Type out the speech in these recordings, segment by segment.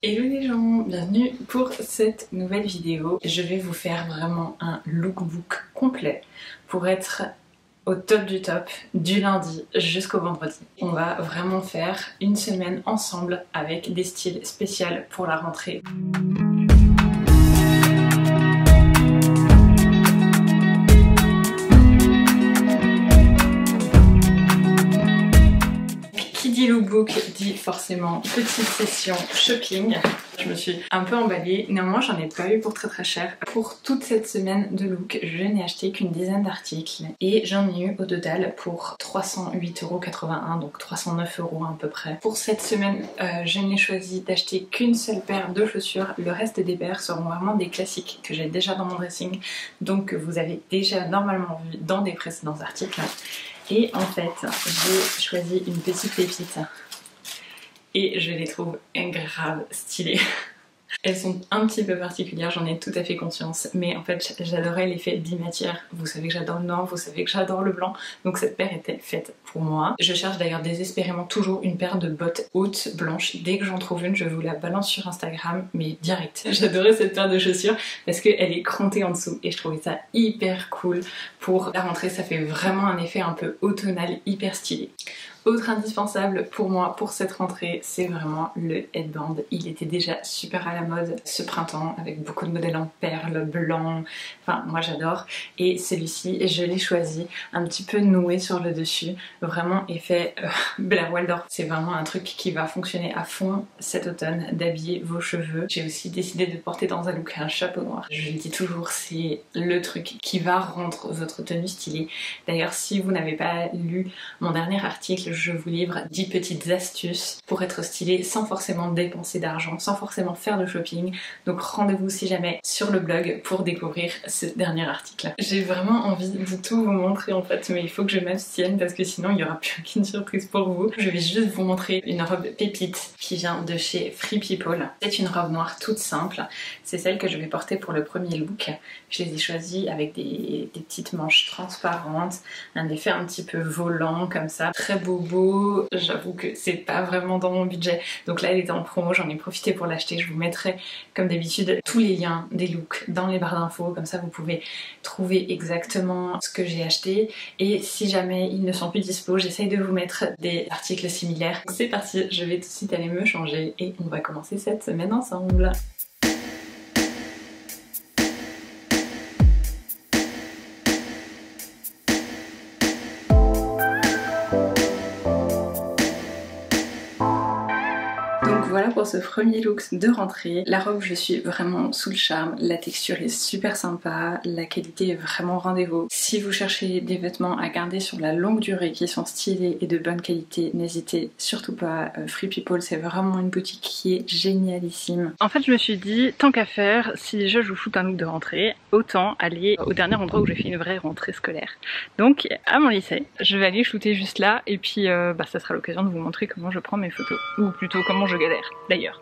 Hello les gens, bienvenue pour cette nouvelle vidéo. Je vais vous faire vraiment un lookbook complet pour être au top du lundi jusqu'au vendredi. On va vraiment faire une semaine ensemble avec des styles spéciaux pour la rentrée. Lookbook dit forcément petite session shopping. Je me suis un peu emballée, néanmoins j'en ai pas eu pour très cher. Pour toute cette semaine de look, je n'ai acheté qu'une dizaine d'articles et j'en ai eu au total pour 308,81 €, donc 309 € à peu près. Pour cette semaine, je n'ai choisi d'acheter qu'une seule paire de chaussures. Le reste des paires seront vraiment des classiques que j'ai déjà dans mon dressing, donc que vous avez déjà normalement vu dans des précédents articles. Et en fait, j'ai choisi une petite pépite et je les trouve grave stylées. Elles sont un petit peu particulières, j'en ai tout à fait conscience, mais en fait j'adorais l'effet bimatière. Vous savez que j'adore le noir, vous savez que j'adore le blanc, donc cette paire était faite pour moi. Je cherche d'ailleurs désespérément toujours une paire de bottes hautes blanches. Dès que j'en trouve une, je vous la balance sur Instagram, mais direct. J'adorais cette paire de chaussures parce qu'elle est crontée en dessous et je trouvais ça hyper cool pour la rentrée. Ça fait vraiment un effet un peu automnal, hyper stylé. Autre indispensable pour moi pour cette rentrée, c'est vraiment le headband. Il était déjà super à la mode ce printemps avec beaucoup de modèles en perles, blancs, enfin moi j'adore. Et celui-ci, je l'ai choisi un petit peu noué sur le dessus, vraiment effet Blair Waldorf. C'est vraiment un truc qui va fonctionner à fond cet automne, d'habiller vos cheveux. J'ai aussi décidé de porter dans un look un chapeau noir. Je le dis toujours, c'est le truc qui va rendre votre tenue stylée. D'ailleurs, si vous n'avez pas lu mon dernier article, je vous livre 10 petites astuces pour être stylé sans forcément dépenser d'argent, sans forcément faire de shopping. Donc rendez-vous si jamais sur le blog pour découvrir ce dernier article. J'ai vraiment envie de tout vous montrer en fait, mais il faut que je m'abstienne parce que sinon il n'y aura plus aucune surprise pour vous. Je vais juste vous montrer une robe pépite qui vient de chez Free People. C'est une robe noire toute simple. C'est celle que je vais porter pour le premier look. Je les ai choisies avec des petites manches transparentes, un effet un petit peu volant comme ça, très beau. J'avoue que c'est pas vraiment dans mon budget, donc là elle était en promo, j'en ai profité pour l'acheter. Je vous mettrai comme d'habitude tous les liens des looks dans les barres d'infos, comme ça vous pouvez trouver exactement ce que j'ai acheté, et si jamais ils ne sont plus dispo, j'essaye de vous mettre des articles similaires. C'est parti, je vais tout de suite aller me changer et on va commencer cette semaine ensemble. Voilà pour ce premier look de rentrée. La robe, je suis vraiment sous le charme, la texture est super sympa, la qualité est vraiment au rendez-vous. Si vous cherchez des vêtements à garder sur la longue durée qui sont stylés et de bonne qualité, n'hésitez surtout pas. Free People, c'est vraiment une boutique qui est génialissime. En fait, je me suis dit, tant qu'à faire, si déjà je vous shoot un look de rentrée, autant aller au dernier endroit où j'ai fait une vraie rentrée scolaire. Donc à mon lycée, je vais aller shooter juste là et puis ça sera l'occasion de vous montrer comment je prends mes photos, ou plutôt comment je galère d'ailleurs.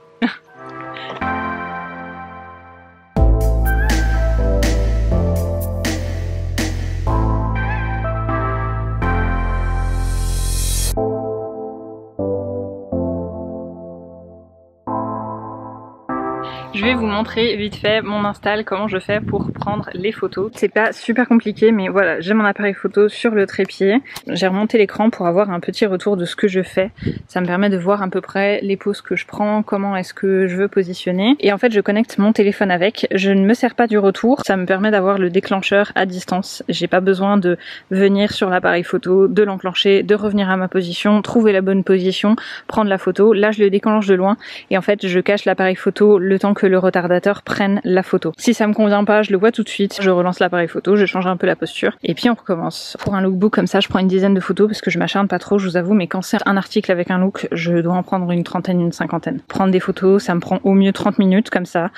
Je vais vous montrer vite fait mon install, comment je fais pour prendre les photos. C'est pas super compliqué, mais voilà, j'ai mon appareil photo sur le trépied. J'ai remonté l'écran pour avoir un petit retour de ce que je fais. Ça me permet de voir à peu près les poses que je prends, comment est-ce que je veux positionner. Et en fait, je connecte mon téléphone avec. Je ne me sers pas du retour. Ça me permet d'avoir le déclencheur à distance. J'ai pas besoin de venir sur l'appareil photo, de l'enclencher, de revenir à ma position, trouver la bonne position, prendre la photo. Là, je le déclenche de loin et en fait, je cache l'appareil photo le temps que le retardateur prenne la photo. Si ça me convient pas, je le vois tout de suite, je relance l'appareil photo, je change un peu la posture et puis on recommence. Pour un lookbook comme ça, je prends une dizaine de photos parce que je m'acharne pas trop, je vous avoue, mais quand c'est un article avec un look, je dois en prendre une trentaine, une cinquantaine. Prendre des photos, ça me prend au mieux 30 minutes comme ça,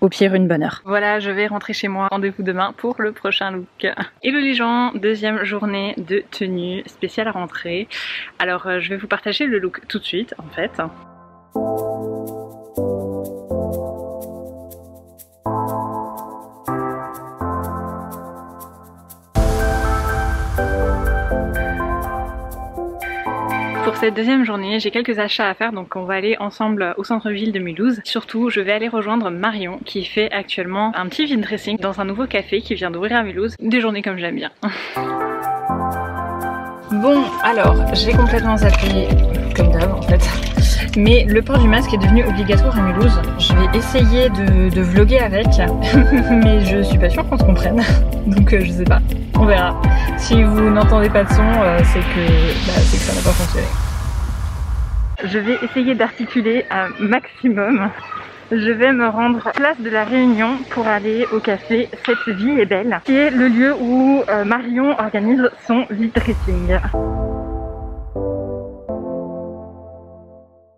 au pire une bonne heure. Voilà, je vais rentrer chez moi. Rendez-vous demain pour le prochain look. Hello les gens, deuxième journée de tenue spéciale rentrée. Alors je vais vous partager le look tout de suite en fait. cette deuxième journée, j'ai quelques achats à faire, donc on va aller ensemble au centre-ville de Mulhouse. Surtout, je vais aller rejoindre Marion qui fait actuellement un petit vide dressing dans un nouveau café qui vient d'ouvrir à Mulhouse. Des journées comme j'aime bien. Bon, alors, j'ai complètement zappé, comme d'hab en fait. Mais le port du masque est devenu obligatoire à Mulhouse. Je vais essayer de vlogger avec, mais je suis pas sûre qu'on se comprenne. Donc je sais pas, on verra. Si vous n'entendez pas de son, c'est que ça n'a pas fonctionné. Je vais essayer d'articuler un maximum. Je vais me rendre place de la Réunion pour aller au café Cette vie est belle, qui est le lieu où Marion organise son vide dressing.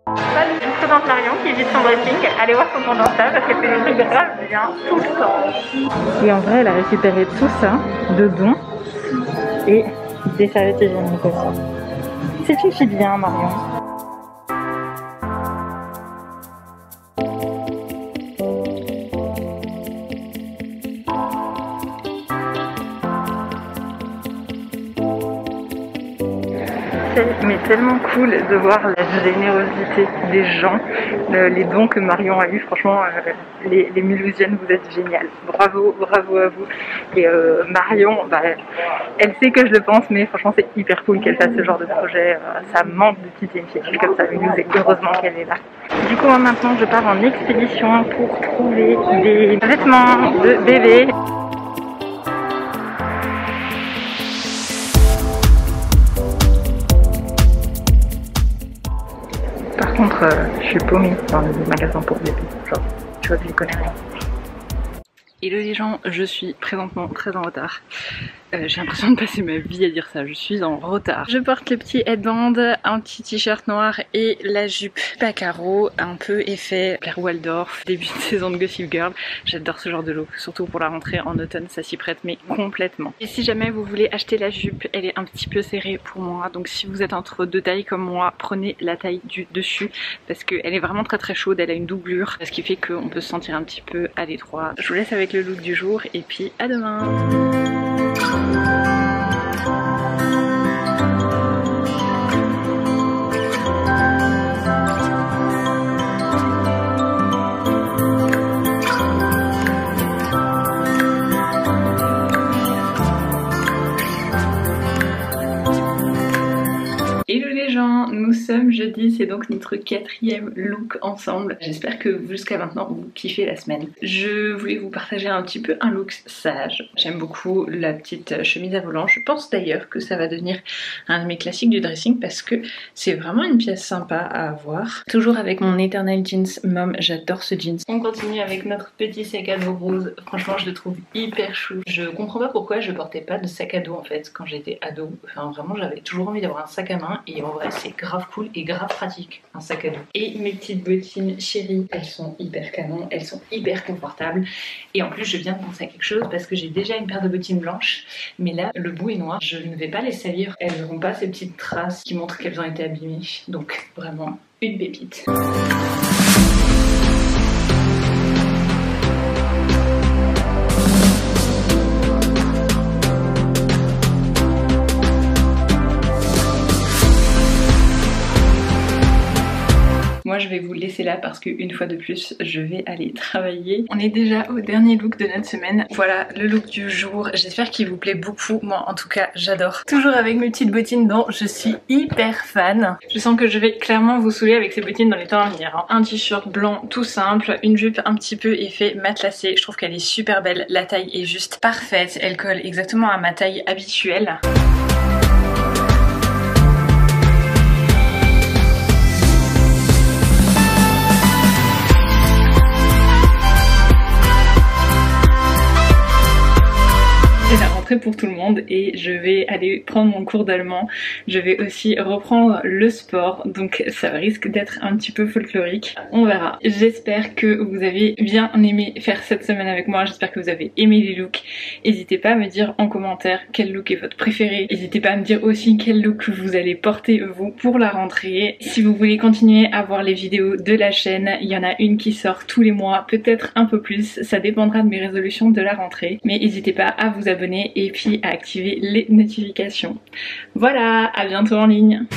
Je vous présente Marion qui vide son dressing. Allez voir son compte Insta parce qu'elle fait des trucs grave bien tout le temps. Et en vrai, elle a récupéré tout ça de dons et des serviettes hygiéniques aussi. C'est une fille bien, Marion. Mais tellement cool de voir la générosité des gens, les dons que Marion a eu. Franchement, les Mulhousiennes, vous êtes géniales. Bravo, bravo à vous. Et Marion, bah, elle sait que je le pense, mais franchement c'est hyper cool qu'elle fasse ce genre de projet. Ça manque de petites initiatives comme ça à Mulhouse et heureusement qu'elle est là. Du coup, moi, maintenant, je pars en expédition pour trouver des vêtements de bébé. Par contre, je suis paumée dans le magasin pour bébé, genre, tu vois que je connais rien. Hello les gens, je suis présentement très en retard. J'ai l'impression de passer ma vie à dire ça, je suis en retard. Je porte le petit headband, un petit t-shirt noir et la jupe à carreaux, un peu effet Blair Waldorf, début de saison de Gossip Girl. J'adore ce genre de look, surtout pour la rentrée en automne, ça s'y prête mais complètement. Et si jamais vous voulez acheter la jupe, elle est un petit peu serrée pour moi, donc si vous êtes entre deux tailles comme moi, prenez la taille du dessus parce qu'elle est vraiment très chaude, elle a une doublure, ce qui fait qu'on peut se sentir un petit peu à l'étroit. Je vous laisse avec le look du jour et puis à demain. Hello les gens, nous sommes jeudi, c'est donc notre 4e look ensemble. J'espère que jusqu'à maintenant vous kiffez la semaine. Je voulais vous partager un petit peu un look sage. J'aime beaucoup la petite chemise à volant. Je pense d'ailleurs que ça va devenir un de mes classiques du dressing parce que c'est vraiment une pièce sympa à avoir. Toujours avec mon éternel jeans mom, j'adore ce jeans. On continue avec notre petit sac à dos rose. Franchement je le trouve hyper chou. Je comprends pas pourquoi je portais pas de sac à dos en fait quand j'étais ado. Enfin vraiment j'avais toujours envie d'avoir un sac à main. Et en vrai c'est grave cool et grave pratique un sac à dos. Et mes petites bottines chéries, elles sont hyper canon, elles sont hyper confortables. Et en plus je viens de penser à quelque chose parce que j'ai déjà une paire de bottines blanches. Mais là le bout est noir, je ne vais pas les salir. Elles n'auront pas ces petites traces qui montrent qu'elles ont été abîmées. Donc vraiment une pépite. Moi je vais vous laisser là parce qu'une fois de plus je vais aller travailler. On est déjà au dernier look de notre semaine. Voilà le look du jour, j'espère qu'il vous plaît beaucoup. Moi en tout cas j'adore. Toujours avec mes petites bottines dont je suis hyper fan. Je sens que je vais clairement vous saouler avec ces bottines dans les temps à venir. Un t-shirt blanc tout simple, une jupe un petit peu effet matelassé. Je trouve qu'elle est super belle, la taille est juste parfaite. Elle colle exactement à ma taille habituelle. C'est la rentrée pour tout le monde et je vais aller prendre mon cours d'allemand. Je vais aussi reprendre le sport, donc ça risque d'être un petit peu folklorique. On verra. J'espère que vous avez bien aimé faire cette semaine avec moi. J'espère que vous avez aimé les looks. N'hésitez pas à me dire en commentaire quel look est votre préféré. N'hésitez pas à me dire aussi quel look vous allez porter vous pour la rentrée. Si vous voulez continuer à voir les vidéos de la chaîne, il y en a une qui sort tous les mois, peut-être un peu plus. Ça dépendra de mes résolutions de la rentrée. Mais n'hésitez pas à vous abonner et puis à activer les notifications. Voilà, à bientôt en ligne.